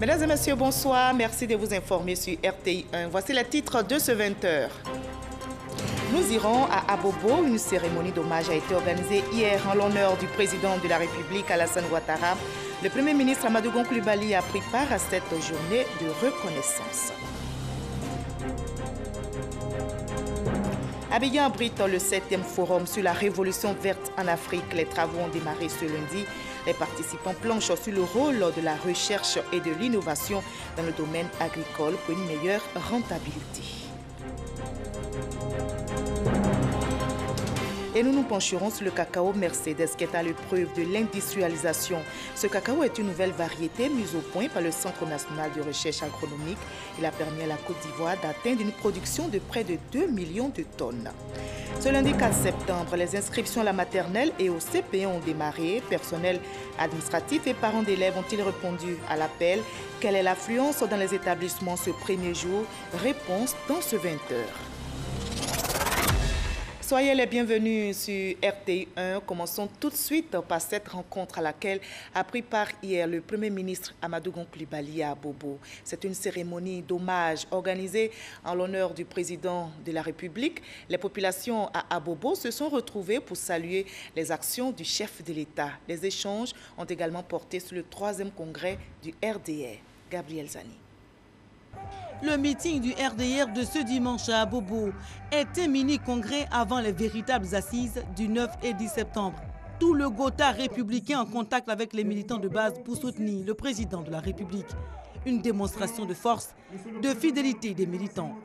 Mesdames et messieurs, bonsoir. Merci de vous informer sur RTI 1. Voici les titres de ce 20h. Nous irons à Abobo. Une cérémonie d'hommage a été organisée hier en l'honneur du président de la République, Alassane Ouattara. Le Premier ministre Amadou Gon Coulibaly a pris part à cette journée de reconnaissance. Abidjan abrite le 7e forum sur la révolution verte en Afrique. Les travaux ont démarré ce lundi. Les participants planchent sur le rôle de la recherche et de l'innovation dans le domaine agricole pour une meilleure rentabilité. Et nous nous pencherons sur le cacao Mercedes qui est à l'épreuve de l'industrialisation. Ce cacao est une nouvelle variété mise au point par le Centre national de recherche agronomique. Il a permis à la Côte d'Ivoire d'atteindre une production de près de 2 millions de tonnes. Ce lundi 4 septembre, les inscriptions à la maternelle et au CP ont démarré. Personnel administratif et parents d'élèves ont-ils répondu à l'appel? Quelle est l'affluence dans les établissements ce premier jour? Réponse dans ce 20h. Soyez les bienvenus sur RTI 1. Commençons tout de suite par cette rencontre à laquelle a pris part hier le Premier ministre Amadou Gon Coulibaly à Abobo. C'est une cérémonie d'hommage organisée en l'honneur du président de la République. Les populations à Abobo se sont retrouvées pour saluer les actions du chef de l'État. Les échanges ont également porté sur le 3e congrès du RDR. Gabriel Zani. Le meeting du RDR de ce dimanche à Abobo est un mini-congrès avant les véritables assises du 9 et 10 septembre. Tout le Gotha républicain en contact avec les militants de base pour soutenir le président de la République. Une démonstration de force, de fidélité des militants.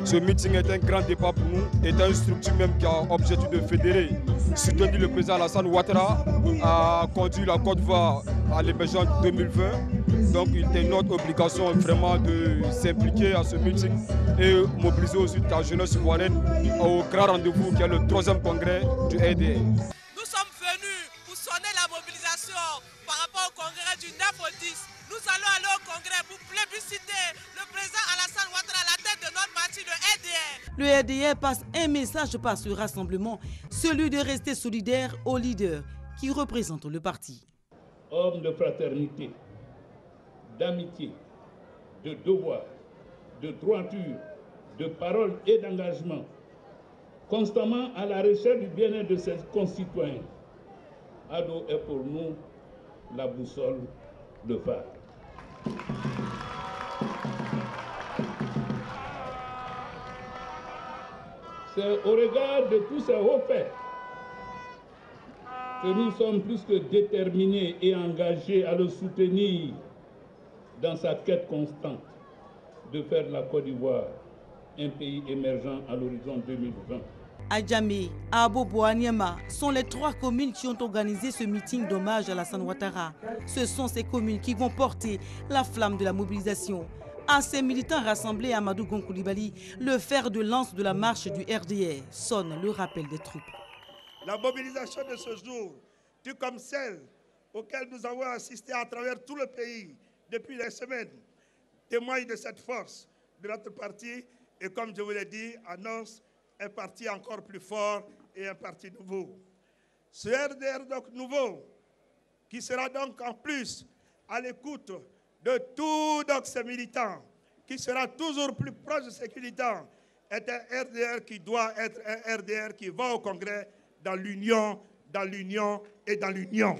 Ce meeting est un grand débat pour nous, est une structure même qui a objectif de fédérer, soutenir le président Alassane Ouattara, a conduit la Côte d'Ivoire à l'émergence 2020. Donc il était notre obligation vraiment de s'impliquer à ce meeting et mobiliser aussi la jeunesse ivoirienne au grand rendez-vous qui est le 3e congrès du RDR. Nous sommes venus pour sonner la mobilisation par rapport au congrès du 9 au 10. Nous allons aller au congrès pour plébisciter le président Alassane Ouattara à la tête de notre parti, le RDR. Le RDR passe un message par ce rassemblement, celui de rester solidaire aux leaders qui représentent le parti. Hommes de fraternité, d'amitié, de devoir, de droiture, de parole et d'engagement, constamment à la recherche du bien-être de ses concitoyens. Ado est pour nous la boussole, le phare. C'est au regard de tous ces hauts faits que nous sommes plus que déterminés et engagés à le soutenir dans sa quête constante de faire de la Côte d'Ivoire un pays émergent à l'horizon 2020. Adjamé, Abobo, Niama sont les 3 communes qui ont organisé ce meeting d'hommage à Alassane Ouattara. Ce sont ces communes qui vont porter la flamme de la mobilisation. À ces militants rassemblés à Amadou Gon Coulibaly, le fer de lance de la marche du RDR sonne le rappel des troupes. La mobilisation de ce jour, tout comme celle auxquelles nous avons assisté à travers tout le pays depuis les semaines, témoigne de cette force de notre parti et, comme je vous l'ai dit, annonce un parti encore plus fort et un parti nouveau. Ce RDR donc nouveau, qui sera donc en plus à l'écoute de tous donc ces militants, qui sera toujours plus proche de ces militants, est un RDR qui doit être un RDR qui va au Congrès dans l'union et dans l'union.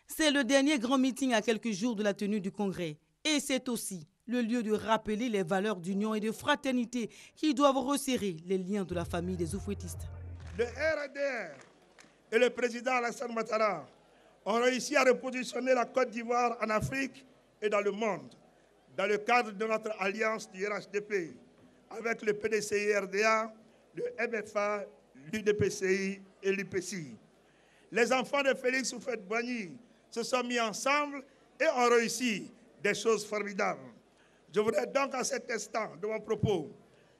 C'est le dernier grand meeting à quelques jours de la tenue du Congrès. Et c'est aussi le lieu de rappeler les valeurs d'union et de fraternité qui doivent resserrer les liens de la famille des oufouettistes. Le RDR et le président Alassane Ouattara ont réussi à repositionner la Côte d'Ivoire en Afrique et dans le monde, dans le cadre de notre alliance du RHDP, avec le PDCI-RDA, le MFA, l'UDPCI et l'UPCI. Les enfants de Félix Houphouët-Boigny se sont mis ensemble et ont réussi des choses formidables. Je voudrais donc à cet instant de mon propos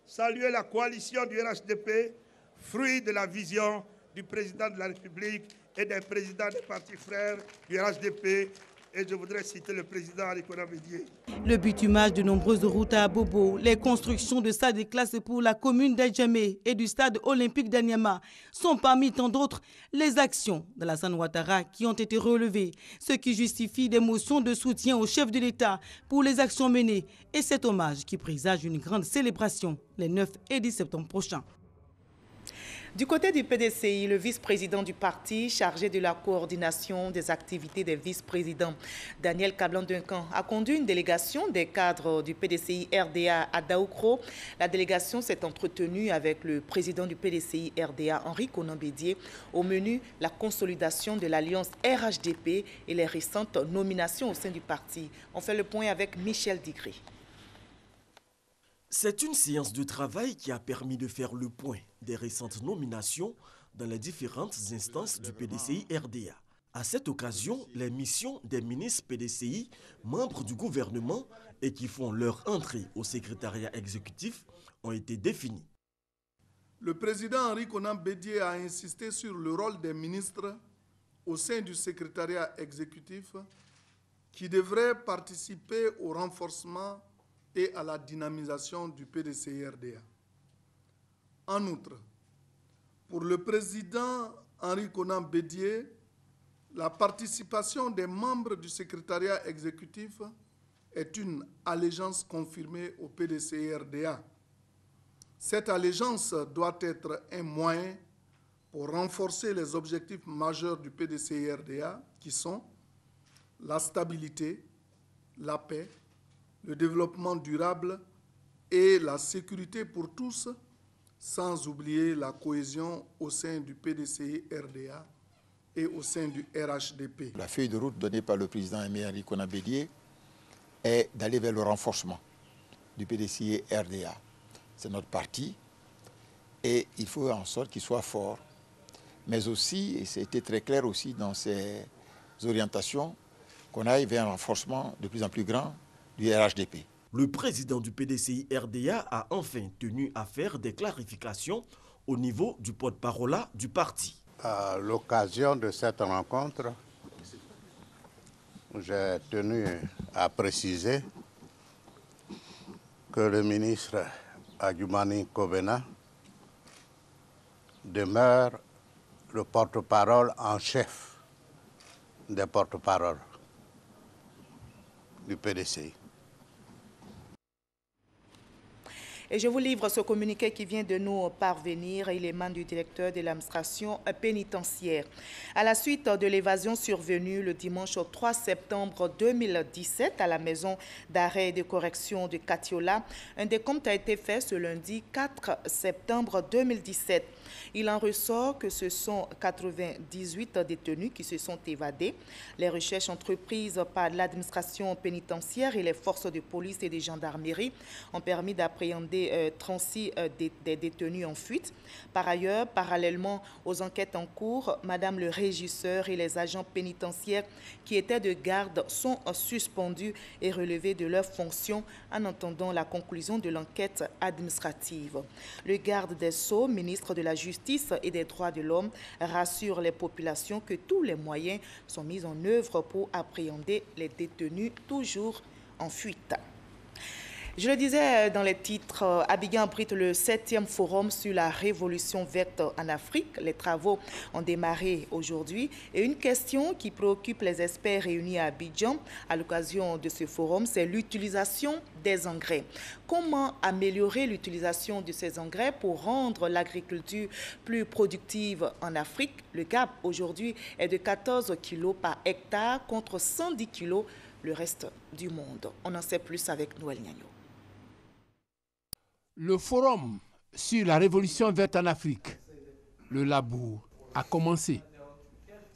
saluer la coalition du RHDP, fruit de la vision du président de la République et des présidents des partis frères du RHDP, Et je voudrais citer le président Henri Konan Bédié. Le bitumage de nombreuses routes à Abobo, les constructions de stades de classe pour la commune d'Adjamé et du stade olympique d'Anyama sont parmi tant d'autres les actions d'Alassane Ouattara qui ont été relevées, ce qui justifie des motions de soutien au chef de l'État pour les actions menées et cet hommage qui présage une grande célébration les 9 et 10 septembre prochains. Du côté du PDCI, le vice-président du parti chargé de la coordination des activités des vice-présidents, Daniel Kablan-Duncan, a conduit une délégation des cadres du PDCI RDA à Daoukro. La délégation s'est entretenue avec le président du PDCI RDA, Henri Konan Bédié. Au menu, la consolidation de l'alliance RHDP et les récentes nominations au sein du parti. On fait le point avec Michel Digré. C'est une séance de travail qui a permis de faire le point des récentes nominations dans les différentes instances du PDCI RDA. À cette occasion, les missions des ministres PDCI, membres du gouvernement et qui font leur entrée au secrétariat exécutif, ont été définies. Le président Henri Konan Bédié a insisté sur le rôle des ministres au sein du secrétariat exécutif qui devraient participer au renforcement et à la dynamisation du PDCI-RDA. En outre, pour le président Henri Konan Bédié, la participation des membres du secrétariat exécutif est une allégeance confirmée au PDCI-RDA. Cette allégeance doit être un moyen pour renforcer les objectifs majeurs du PDCI-RDA qui sont la stabilité, la paix, le développement durable et la sécurité pour tous, sans oublier la cohésion au sein du PDCI-RDA et au sein du RHDP. La feuille de route donnée par le président Henri Konan Bédié est d'aller vers le renforcement du PDCI-RDA. C'est notre parti et il faut en sorte qu'il soit fort. Mais aussi, et c'était très clair aussi dans ces orientations, qu'on aille vers un renforcement de plus en plus grand du RHDP. Le président du PDCI RDA a enfin tenu à faire des clarifications au niveau du porte-parole du parti. À l'occasion de cette rencontre, j'ai tenu à préciser que le ministre Adjoumani Kovena demeure le porte-parole en chef des porte-paroles du PDCI. Et je vous livre ce communiqué qui vient de nous parvenir. Il émane du directeur de l'administration pénitentiaire. À la suite de l'évasion survenue le dimanche 3 septembre 2017 à la maison d'arrêt et de correction de Katiola, un décompte a été fait ce lundi 4 septembre 2017. Il en ressort que ce sont 98 détenus qui se sont évadés. Les recherches entreprises par l'administration pénitentiaire et les forces de police et de gendarmerie ont permis d'appréhender 36 des détenus en fuite. Par ailleurs, parallèlement aux enquêtes en cours, Madame le régisseur et les agents pénitentiaires qui étaient de garde sont suspendus et relevés de leurs fonctions en attendant la conclusion de l'enquête administrative. Le garde des Sceaux, ministre de la Justice et des Droits de l'Homme, rassure les populations que tous les moyens sont mis en œuvre pour appréhender les détenus toujours en fuite. Je le disais dans les titres, Abidjan abrite le 7e forum sur la révolution verte en Afrique. Les travaux ont démarré aujourd'hui et une question qui préoccupe les experts réunis à Abidjan à l'occasion de ce forum, c'est l'utilisation des engrais. Comment améliorer l'utilisation de ces engrais pour rendre l'agriculture plus productive en Afrique? Le gap aujourd'hui est de 14 kg par hectare contre 110 kg le reste du monde. On en sait plus avec Noël Niagno. Le forum sur la révolution verte en Afrique, le Labour, a commencé.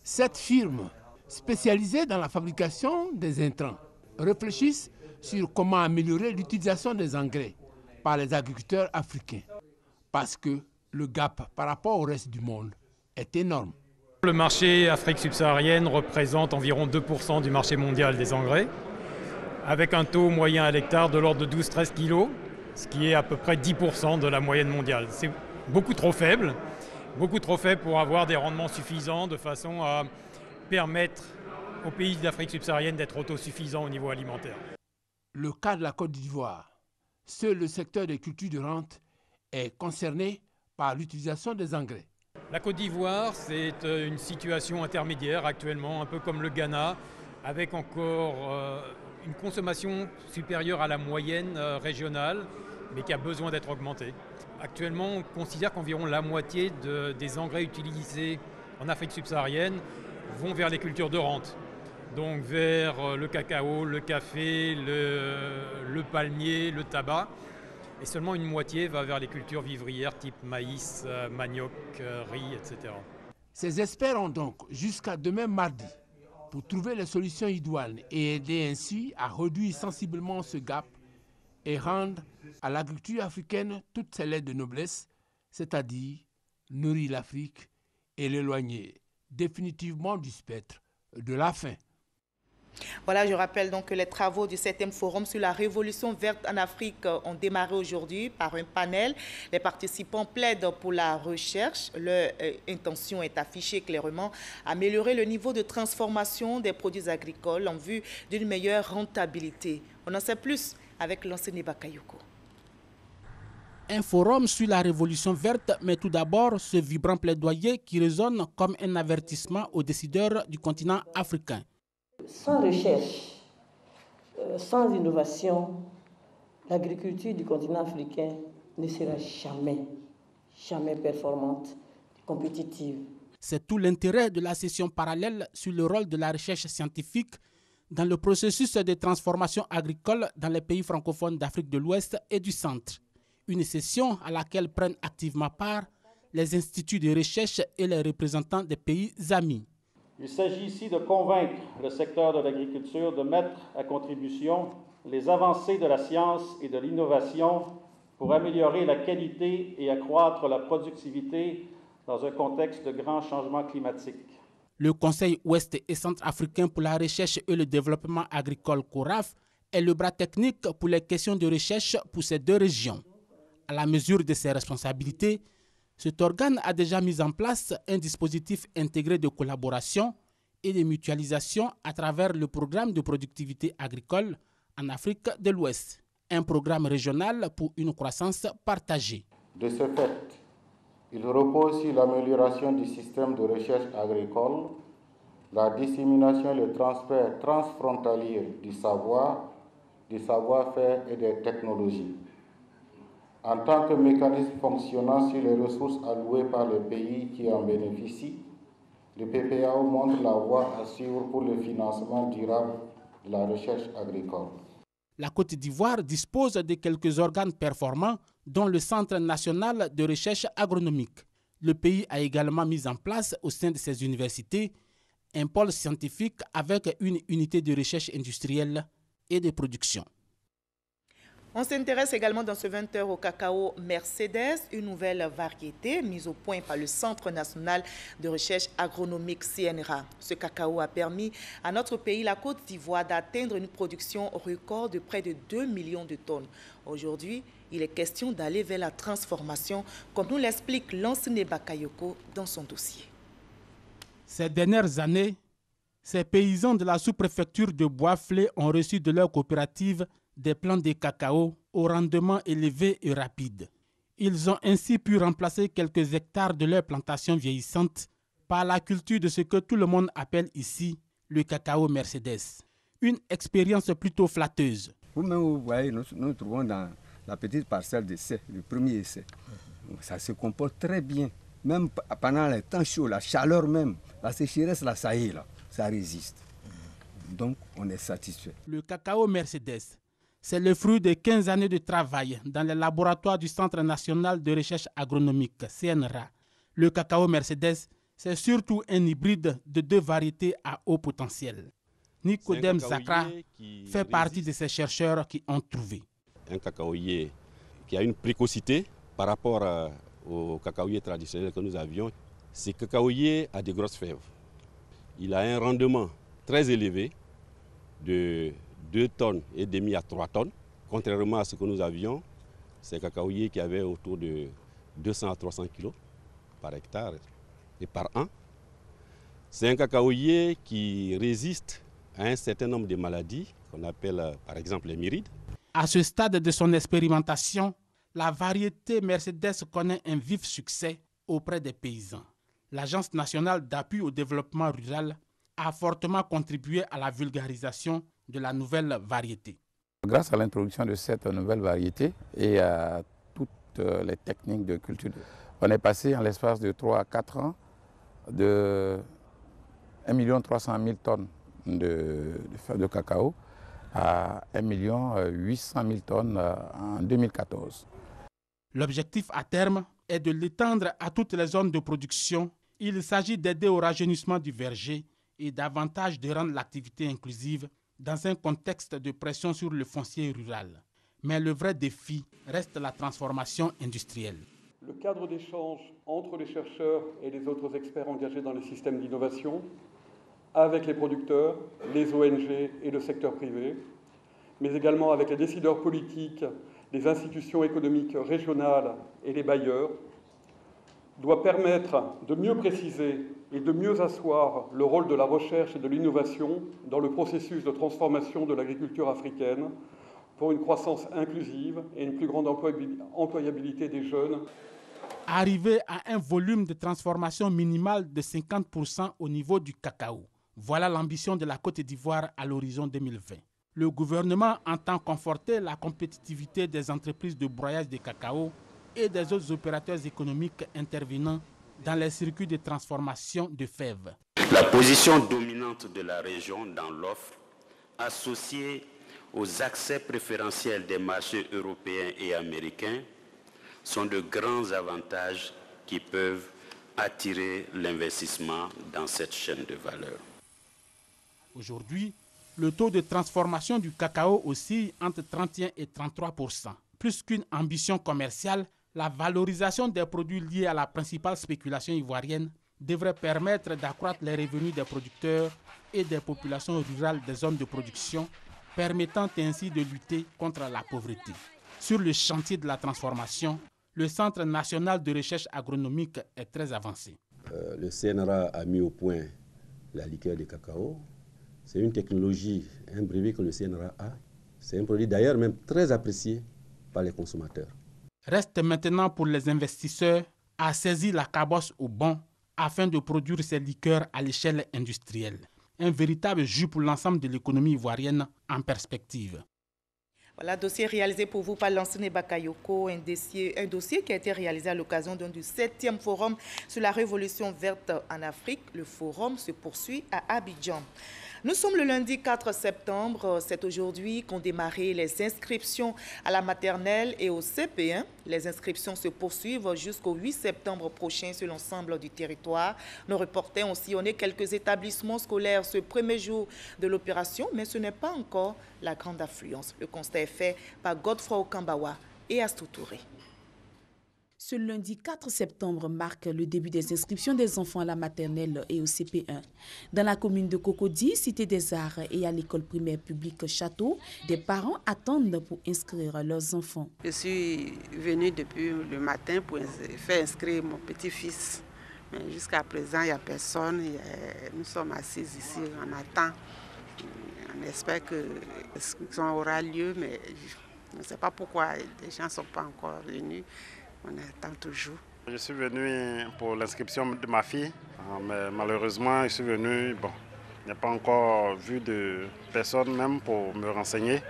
Cette firme, spécialisée dans la fabrication des intrants, réfléchissent sur comment améliorer l'utilisation des engrais par les agriculteurs africains. Parce que le gap par rapport au reste du monde est énorme. Le marché Afrique subsaharienne représente environ 2% du marché mondial des engrais, avec un taux moyen à l'hectare de l'ordre de 12-13 kg. Ce qui est à peu près 10% de la moyenne mondiale. C'est beaucoup trop faible pour avoir des rendements suffisants de façon à permettre aux pays d'Afrique subsaharienne d'être autosuffisants au niveau alimentaire. Le cas de la Côte d'Ivoire, seul le secteur des cultures de rente est concerné par l'utilisation des engrais. La Côte d'Ivoire, c'est une situation intermédiaire actuellement, un peu comme le Ghana, avec encore une consommation supérieure à la moyenne régionale, mais qui a besoin d'être augmentée. Actuellement, on considère qu'environ la moitié des engrais utilisés en Afrique subsaharienne vont vers les cultures de rente. Donc vers le cacao, le café, le palmier, le tabac. Et seulement une moitié va vers les cultures vivrières type maïs, manioc, riz, etc. Ces experts ont donc jusqu'à demain mardi pour trouver les solutions idoines et aider ainsi à réduire sensiblement ce gap et rendre à l'agriculture africaine toutes ses lettres de noblesse, c'est-à-dire nourrir l'Afrique et l'éloigner définitivement du spectre de la faim. Voilà, je rappelle donc que les travaux du 7e Forum sur la révolution verte en Afrique ont démarré aujourd'hui par un panel. Les participants plaident pour la recherche. Leur intention est affichée clairement, améliorer le niveau de transformation des produits agricoles en vue d'une meilleure rentabilité. On en sait plus avec l'enseigne Bakayoko. Un forum sur la révolution verte, mais tout d'abord ce vibrant plaidoyer qui résonne comme un avertissement aux décideurs du continent africain. Sans recherche, sans innovation, l'agriculture du continent africain ne sera jamais performante, compétitive. C'est tout l'intérêt de la session parallèle sur le rôle de la recherche scientifique dans le processus de transformation agricole dans les pays francophones d'Afrique de l'Ouest et du Centre. Une session à laquelle prennent activement part les instituts de recherche et les représentants des pays amis. Il s'agit ici de convaincre le secteur de l'agriculture de mettre à contribution les avancées de la science et de l'innovation pour améliorer la qualité et accroître la productivité dans un contexte de grands changements climatiques. Le Conseil ouest et centrafricain pour la recherche et le développement agricole CORAF est le bras technique pour les questions de recherche pour ces deux régions. À la mesure de ses responsabilités, cet organe a déjà mis en place un dispositif intégré de collaboration et de mutualisation à travers le programme de productivité agricole en Afrique de l'Ouest, un programme régional pour une croissance partagée. De ce fait, il repose sur l'amélioration du système de recherche agricole, la dissémination et le transfert transfrontalier du savoir-faire et des technologies. En tant que mécanisme fonctionnant sur les ressources allouées par les pays qui en bénéficient, le PPAO montre la voie à suivre pour le financement durable de la recherche agricole. La Côte d'Ivoire dispose de quelques organes performants, dont le Centre national de recherche agronomique. Le pays a également mis en place au sein de ses universités un pôle scientifique avec une unité de recherche industrielle et de production. On s'intéresse également dans ce 20h au cacao Mercedes, une nouvelle variété mise au point par le Centre national de recherche agronomique CNRA. Ce cacao a permis à notre pays, la Côte d'Ivoire, d'atteindre une production record de près de 2 millions de tonnes. Aujourd'hui, il est question d'aller vers la transformation, comme nous l'explique l'enseigne Bakayoko dans son dossier. Ces dernières années, ces paysans de la sous-préfecture de Bois-Flé ont reçu de leur coopérative des plants de cacao au rendement élevé et rapide. Ils ont ainsi pu remplacer quelques hectares de leur plantation vieillissante par la culture de ce que tout le monde appelle ici le cacao Mercedes. Une expérience plutôt flatteuse. Vous-même, vous voyez, nous trouvons dans la petite parcelle d'essai, le premier essai. Ça se comporte très bien. Même pendant les temps chauds, la chaleur même, la sécheresse, là, ça y est, là, ça résiste. Donc, on est satisfait. Le cacao Mercedes, c'est le fruit de 15 années de travail dans les laboratoires du Centre national de recherche agronomique, CNRA. Le cacao Mercedes, c'est surtout un hybride de 2 variétés à haut potentiel. Nicodème Zakra fait partie de ces chercheurs qui ont trouvé. Un cacaoyer qui a une précocité par rapport au cacaoyer traditionnel que nous avions. Ce cacaoyer a des grosses fèves. Il a un rendement très élevé de 2 tonnes et demi à 3 tonnes, contrairement à ce que nous avions, ces cacaoyers qui avaient autour de 200 à 300 kg par hectare et par an. C'est un cacaoyer qui résiste à un certain nombre de maladies qu'on appelle par exemple les myrides. À ce stade de son expérimentation, la variété Mercedes connaît un vif succès auprès des paysans. L'Agence nationale d'appui au développement rural a fortement contribué à la vulgarisation de la nouvelle variété. Grâce à l'introduction de cette nouvelle variété et à toutes les techniques de culture, on est passé en l'espace de 3 à 4 ans de 1 300 000 tonnes de fèves de cacao à 1 800 000 tonnes en 2014. L'objectif à terme est de l'étendre à toutes les zones de production. Il s'agit d'aider au rajeunissement du verger et davantage de rendre l'activité inclusive dans un contexte de pression sur le foncier rural. Mais le vrai défi reste la transformation industrielle. Le cadre d'échange entre les chercheurs et les autres experts engagés dans les systèmes d'innovation, avec les producteurs, les ONG et le secteur privé, mais également avec les décideurs politiques, les institutions économiques régionales et les bailleurs, doit permettre de mieux préciser et de mieux asseoir le rôle de la recherche et de l'innovation dans le processus de transformation de l'agriculture africaine pour une croissance inclusive et une plus grande employabilité des jeunes. Arriver à un volume de transformation minimal de 50% au niveau du cacao. Voilà l'ambition de la Côte d'Ivoire à l'horizon 2020. Le gouvernement entend conforter la compétitivité des entreprises de broyage de cacao et des autres opérateurs économiques intervenant dans les circuits de transformation de fèves. La position dominante de la région dans l'offre, associée aux accès préférentiels des marchés européens et américains, sont de grands avantages qui peuvent attirer l'investissement dans cette chaîne de valeur. Aujourd'hui, le taux de transformation du cacao oscille entre 31 et 33%. Plus qu'une ambition commerciale, la valorisation des produits liés à la principale spéculation ivoirienne devrait permettre d'accroître les revenus des producteurs et des populations rurales des zones de production, permettant ainsi de lutter contre la pauvreté. Sur le chantier de la transformation, le Centre national de recherche agronomique est très avancé. Le CNRA a mis au point la liqueur de cacao. C'est une technologie, un brevet que le CNRA a. C'est un produit d'ailleurs même très apprécié par les consommateurs. Reste maintenant pour les investisseurs à saisir la cabosse au bon afin de produire ces liqueurs à l'échelle industrielle. Un véritable jus pour l'ensemble de l'économie ivoirienne en perspective. Voilà, dossier réalisé pour vous par Lansana Bakayoko, un dossier qui a été réalisé à l'occasion du 7e forum sur la révolution verte en Afrique. Le forum se poursuit à Abidjan. Nous sommes le lundi 4 septembre. C'est aujourd'hui qu'ont démarré les inscriptions à la maternelle et au CP1. Les inscriptions se poursuivent jusqu'au 8 septembre prochain sur l'ensemble du territoire. Nos reporters ont sillonné quelques établissements scolaires ce premier jour de l'opération, mais ce n'est pas encore la grande affluence. Le constat est fait par Godefroy Okambawa et Astou Touré. Ce lundi 4 septembre marque le début des inscriptions des enfants à la maternelle et au CP1. Dans la commune de Cocody, Cité des Arts et à l'école primaire publique Château, des parents attendent pour inscrire leurs enfants. Je suis venue depuis le matin pour faire inscrire mon petit-fils. Mais jusqu'à présent, il n'y a personne. Nous sommes assis ici, on attend. On espère que l'inscription aura lieu, mais je ne sais pas pourquoi les gens ne sont pas encore venus. On attend toujours. Je suis venu pour l'inscription de ma fille, mais malheureusement, je suis venu, il n'y a pas encore vu de personne même pour me renseigner.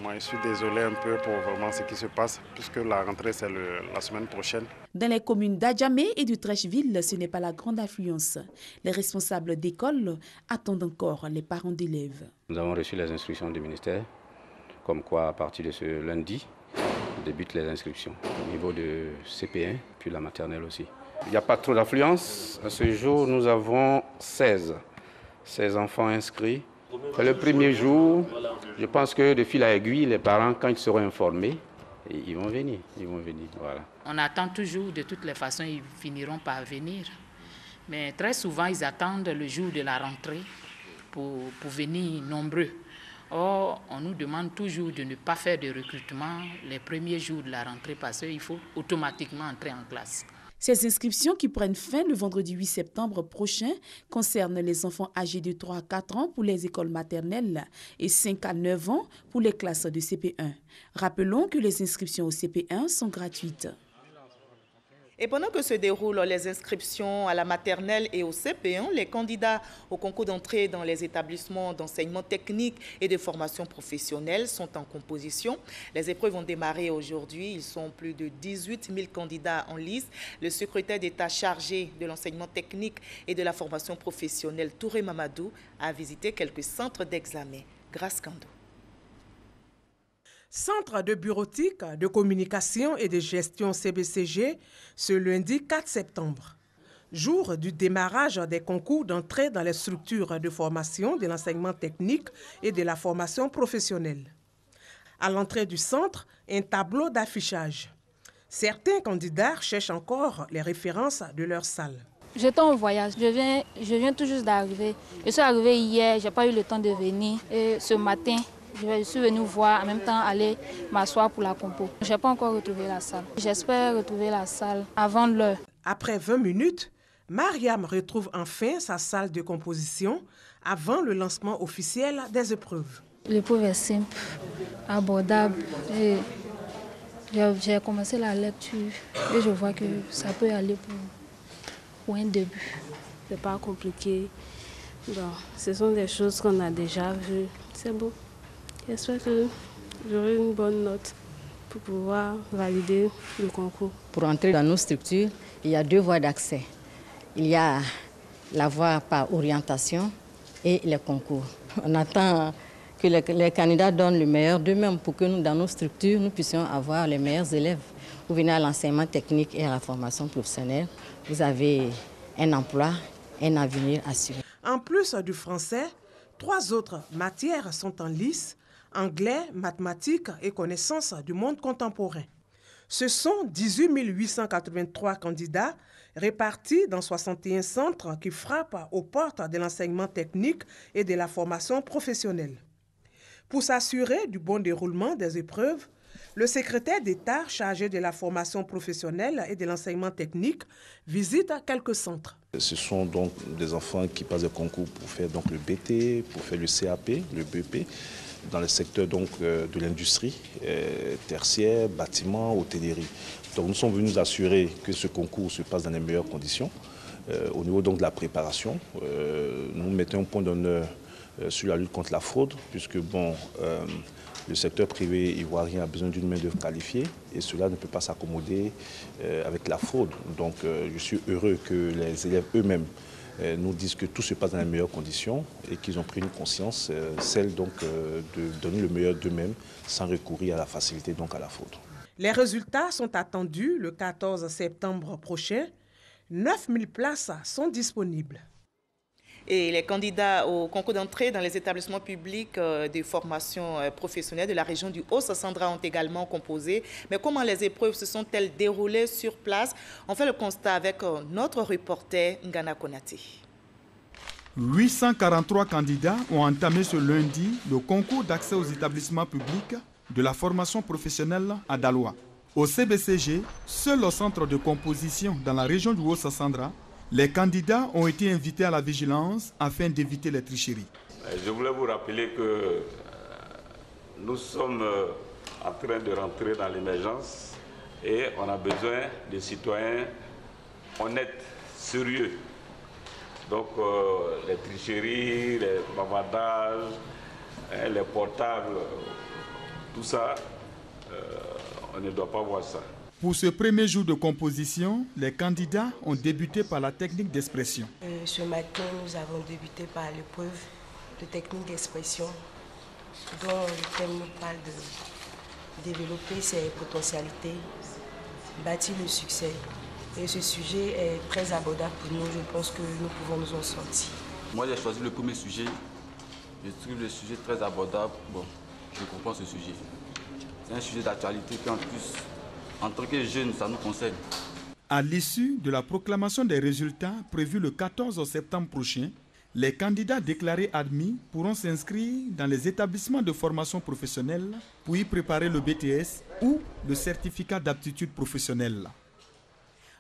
Moi, je suis désolé un peu pour vraiment ce qui se passe, puisque la rentrée, c'est la semaine prochaine. Dans les communes d'Adjamé et du Trècheville, ce n'est pas la grande affluence. Les responsables d'école attendent encore les parents d'élèves. Nous avons reçu les instructions du ministère, comme quoi à partir de ce lundi, débutent les inscriptions au niveau de CP1, puis la maternelle aussi. Il n'y a pas trop d'affluence. À ce jour, nous avons 16 enfants inscrits. Le premier jour, je pense que de fil à aiguille, les parents, quand ils seront informés, ils vont venir. Voilà. On attend toujours, de toutes les façons, ils finiront par venir. Mais très souvent, ils attendent le jour de la rentrée pour venir nombreux. Or, on nous demande toujours de ne pas faire de recrutement les premiers jours de la rentrée parce qu'il faut automatiquement entrer en classe. Ces inscriptions qui prennent fin le vendredi 8 septembre prochain concernent les enfants âgés de 3 à 4 ans pour les écoles maternelles et 5 à 9 ans pour les classes de CP1. Rappelons que les inscriptions au CP1 sont gratuites. Et pendant que se déroulent les inscriptions à la maternelle et au CP1, les candidats au concours d'entrée dans les établissements d'enseignement technique et de formation professionnelle sont en composition. Les épreuves ont démarré aujourd'hui. Ils sont plus de 18 000 candidats en lice. Le secrétaire d'État chargé de l'enseignement technique et de la formation professionnelle, Touré Mamadou, a visité quelques centres d'examen. Grâce Kando. Centre de bureautique, de communication et de gestion CBCG, ce lundi 4 septembre. Jour du démarrage des concours d'entrée dans les structures de formation de l'enseignement technique et de la formation professionnelle. À l'entrée du centre, un tableau d'affichage. Certains candidats cherchent encore les références de leur salle. J'étais en voyage, je viens tout juste d'arriver. Je suis arrivée hier, je n'ai pas eu le temps de venir. Et ce matin, je suis venue voir, en même temps aller m'asseoir pour la compo. Je n'ai pas encore retrouvé la salle. J'espère retrouver la salle avant l'heure. Après 20 minutes, Mariam retrouve enfin sa salle de composition avant le lancement officiel des épreuves. L'épreuve est simple, abordable. J'ai commencé la lecture et je vois que ça peut aller pour un début. Ce n'est pas compliqué. Bon, ce sont des choses qu'on a déjà vues. C'est bon. J'espère que j'aurai une bonne note pour pouvoir valider le concours. Pour entrer dans nos structures, il y a 2 voies d'accès. Il y a la voie par orientation et les concours. On attend que les candidats donnent le meilleur d'eux-mêmes pour que nous, dans nos structures, nous puissions avoir les meilleurs élèves. Vous venez à l'enseignement technique et à la formation professionnelle, vous avez un emploi, un avenir assuré. En plus du français, 3 autres matières sont en lice: anglais, mathématiques et connaissances du monde contemporain. Ce sont 18 883 candidats répartis dans 61 centres qui frappent aux portes de l'enseignement technique et de la formation professionnelle. Pour s'assurer du bon déroulement des épreuves, le secrétaire d'État chargé de la formation professionnelle et de l'enseignement technique visite quelques centres. Ce sont donc des enfants qui passent des concours pour faire donc le BT, pour faire le CAP, le BEP, dans le secteur donc, de l'industrie, tertiaire, bâtiment, hôtellerie. Donc nous sommes venus nous assurer que ce concours se passe dans les meilleures conditions. Au niveau donc de la préparation, nous mettons un point d'honneur sur la lutte contre la fraude, puisque bon, le secteur privé ivoirien a besoin d'une main-d'œuvre qualifiée et cela ne peut pas s'accommoder avec la fraude. Donc je suis heureux que les élèves eux-mêmes nous disent que tout se passe dans les meilleures conditions et qu'ils ont pris une conscience, celle donc de donner le meilleur d'eux-mêmes sans recourir à la facilité, donc à la fraude. Les résultats sont attendus le 14 septembre prochain. 9000 places sont disponibles. Et les candidats au concours d'entrée dans les établissements publics de formation professionnelle de la région du Haut-Sassandra ont également composé. Mais comment les épreuves se sont-elles déroulées sur place? On fait le constat avec notre reporter Ngana Konaté. 843 candidats ont entamé ce lundi le concours d'accès aux établissements publics de la formation professionnelle à Daloa. Au CBCG, seul au centre de composition dans la région du Haut-Sassandra, les candidats ont été invités à la vigilance afin d'éviter les tricheries. Je voulais vous rappeler que nous sommes en train de rentrer dans l'émergence et on a besoin de citoyens honnêtes, sérieux. Donc les tricheries, les bavardages, les portables, tout ça, on ne doit pas voir ça. Pour ce premier jour de composition, les candidats ont débuté par la technique d'expression. Ce matin, nous avons débuté par l'épreuve de technique d'expression dont le thème nous parle de développer ses potentialités, bâtir le succès. Et ce sujet est très abordable pour nous, je pense que nous pouvons nous en sortir. Moi, j'ai choisi le premier sujet. Je trouve le sujet très abordable. Bon, je comprends ce sujet. C'est un sujet d'actualité qui, en plus, en tant que jeunes, ça nous concerne. À l'issue de la proclamation des résultats prévue le 14 septembre prochain, les candidats déclarés admis pourront s'inscrire dans les établissements de formation professionnelle pour y préparer le BTS ou le certificat d'aptitude professionnelle.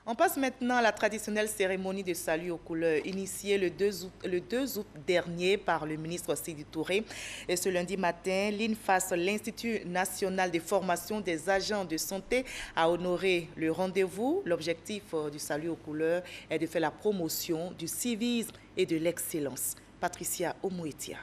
On passe maintenant à la traditionnelle cérémonie de salut aux couleurs, initiée le 2 août dernier par le ministre Sidi Touré. Et ce lundi matin, l'INFAS, l'Institut national de formation des agents de santé, a honoré le rendez-vous. L'objectif du salut aux couleurs est de faire la promotion du civisme et de l'excellence. Patricia Omouetia.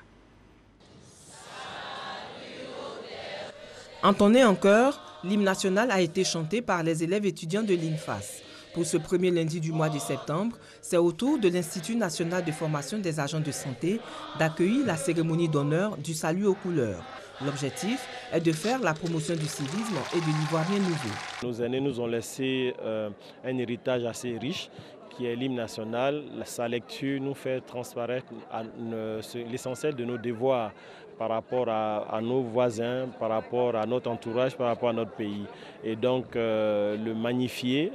Entonné en chœur, l'hymne national a été chanté par les élèves étudiants de l'INFAS. Pour ce premier lundi du mois de septembre, c'est au tour de l'Institut national de formation des agents de santé d'accueillir la cérémonie d'honneur du salut aux couleurs. L'objectif est de faire la promotion du civisme et de l'ivoirien nouveau. Nos aînés nous ont laissé un héritage assez riche qui est l'hymne national. Sa lecture nous fait transparaître l'essentiel de nos devoirs par rapport à nos voisins, par rapport à notre entourage, par rapport à notre pays. Et donc, le magnifier,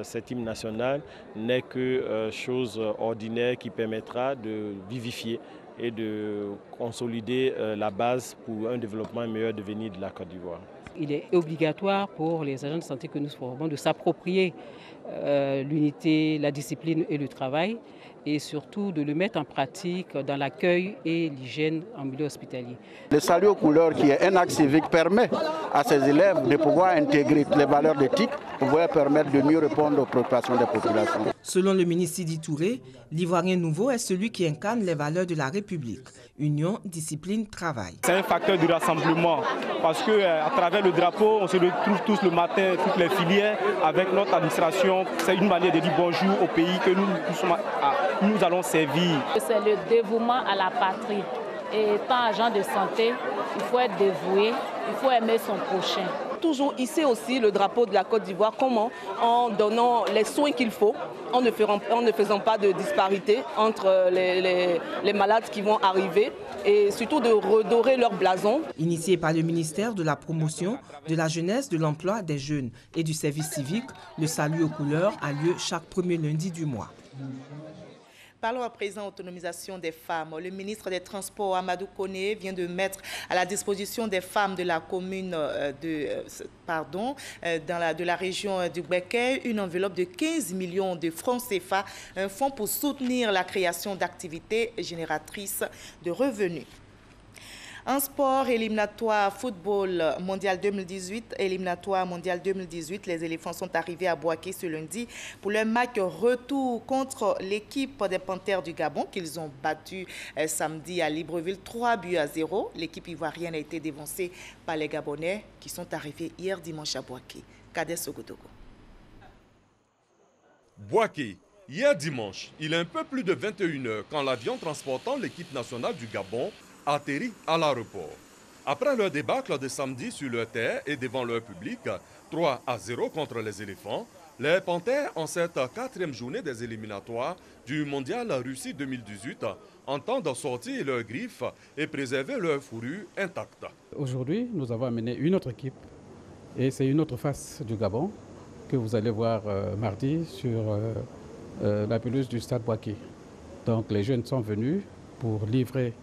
cet hymne national, n'est que chose ordinaire qui permettra de vivifier et de consolider la base pour un développement et meilleur devenir de la Côte d'Ivoire. Il est obligatoire pour les agents de santé que nous formons de s'approprier l'unité, la discipline et le travail, et surtout de le mettre en pratique dans l'accueil et l'hygiène en milieu hospitalier. Le salut aux couleurs, qui est un acte civique, permet à ces élèves de pouvoir intégrer les valeurs d'éthique, pour pouvoir permettre de mieux répondre aux préoccupations des populations. Selon le ministre Sidi Touré, l'ivoirien nouveau est celui qui incarne les valeurs de la République. Union, discipline, travail. C'est un facteur de rassemblement parce qu'à travers le drapeau, on se retrouve tous le matin, toutes les filières, avec notre administration. C'est une manière de dire bonjour au pays que nous allons servir. C'est le dévouement à la patrie. Et étant agent de santé, il faut être dévoué, il faut aimer son prochain. Toujours hisser aussi le drapeau de la Côte d'Ivoire, comment en donnant les soins qu'il faut, en ne faisant pas de disparité entre les malades qui vont arriver et surtout de redorer leur blason. Initié par le ministère de la Promotion, de la Jeunesse, de l'Emploi, des Jeunes et du Service civique, le salut aux couleurs a lieu chaque premier lundi du mois. Parlons à présent autonomisation des femmes. Le ministre des Transports, Amadou Koné, vient de mettre à la disposition des femmes de la commune de la région du Béquet une enveloppe de 15 millions de francs CFA, un fonds pour soutenir la création d'activités génératrices de revenus. En sport, éliminatoire football mondial 2018, éliminatoire mondial 2018, les éléphants sont arrivés à Bouaké ce lundi pour leur match retour contre l'équipe des Panthères du Gabon qu'ils ont battu samedi à Libreville 3-0. L'équipe ivoirienne a été dévancée par les Gabonais qui sont arrivés hier dimanche à Bouaké. Kadès Sogodogo. Bouaké, hier dimanche, il est un peu plus de 21h quand l'avion transportant l'équipe nationale du Gabon atterri à l'aéroport. Après leur débâcle de samedi sur leur terre et devant leur public, 3-0 contre les éléphants, les Panthères, en cette 4e journée des éliminatoires du Mondial Russie 2018, entendent sortir leurs griffes et préserver leur fourrure intacte. Aujourd'hui, nous avons amené une autre équipe et c'est une autre face du Gabon que vous allez voir mardi sur la pelouse du stade Bouaké. Donc les jeunes sont venus pour livrer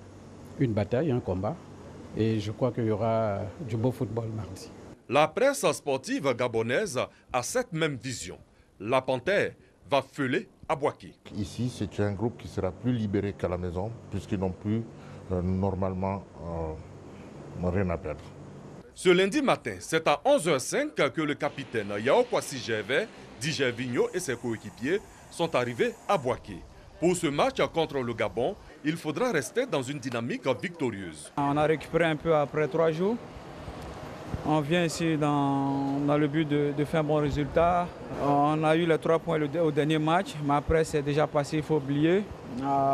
une bataille, un combat, et je crois qu'il y aura du beau football mardi. La presse sportive gabonaise a cette même vision. La Panthère va feuler à Bouaké. Ici, c'est un groupe qui sera plus libéré qu'à la maison, puisqu'ils n'ont plus normalement rien à perdre. Ce lundi matin, c'est à 11h05 que le capitaine Yao Kwasi Gervais, dit Gervinho et ses coéquipiers sont arrivés à Bouaké. Pour ce match contre le Gabon, il faudra rester dans une dynamique victorieuse. On a récupéré un peu après 3 jours. On vient ici dans le but de faire un bon résultat. On a eu les 3 points au dernier match, mais après c'est déjà passé, il faut oublier.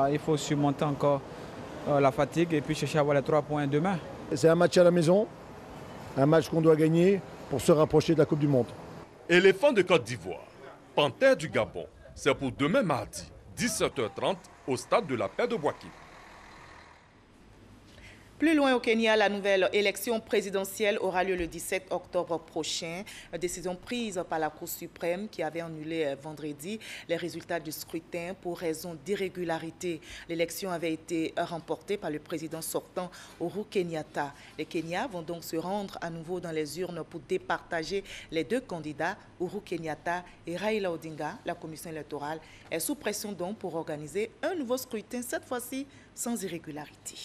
Il faut surmonter encore la fatigue et puis chercher à avoir les 3 points demain. C'est un match à la maison, un match qu'on doit gagner pour se rapprocher de la Coupe du Monde. Éléphants de Côte d'Ivoire, Panthères du Gabon, c'est pour demain mardi, 17h30, au stade de la Paix de Bouaké. Plus loin au Kenya, la nouvelle élection présidentielle aura lieu le 17 octobre prochain. Décision prise par la Cour suprême qui avait annulé vendredi les résultats du scrutin pour raison d'irrégularité. L'élection avait été remportée par le président sortant Uhuru Kenyatta. Les Kenyans vont donc se rendre à nouveau dans les urnes pour départager les deux candidats, Uhuru Kenyatta et Raila Odinga. La commission électorale est sous pression donc pour organiser un nouveau scrutin, cette fois-ci sans irrégularité.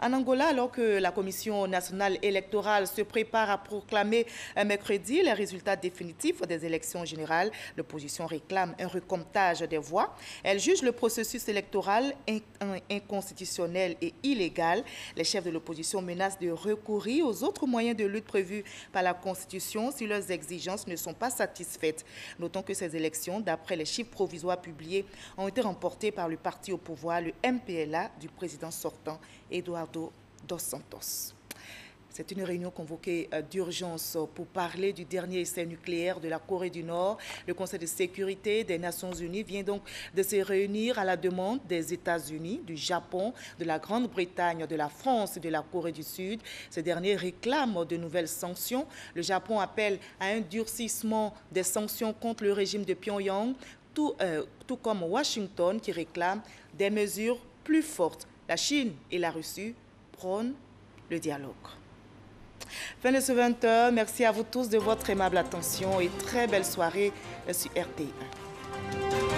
En Angola, alors que la Commission nationale électorale se prépare à proclamer mercredi les résultats définitifs des élections générales, l'opposition réclame un recomptage des voix. Elle juge le processus électoral inconstitutionnel et illégal. Les chefs de l'opposition menacent de recourir aux autres moyens de lutte prévus par la Constitution si leurs exigences ne sont pas satisfaites. Notons que ces élections, d'après les chiffres provisoires publiés, ont été remportées par le parti au pouvoir, le MPLA, du président sortant, Eduardo dos Santos. C'est une réunion convoquée d'urgence pour parler du dernier essai nucléaire de la Corée du Nord. Le Conseil de sécurité des Nations Unies vient donc de se réunir à la demande des États-Unis, du Japon, de la Grande-Bretagne, de la France et de la Corée du Sud. Ces derniers réclament de nouvelles sanctions. Le Japon appelle à un durcissement des sanctions contre le régime de Pyongyang, tout comme Washington qui réclame des mesures plus fortes. La Chine et la Russie prônent le dialogue. Fin de ce 20h. Merci à vous tous de votre aimable attention et très belle soirée sur RTI1.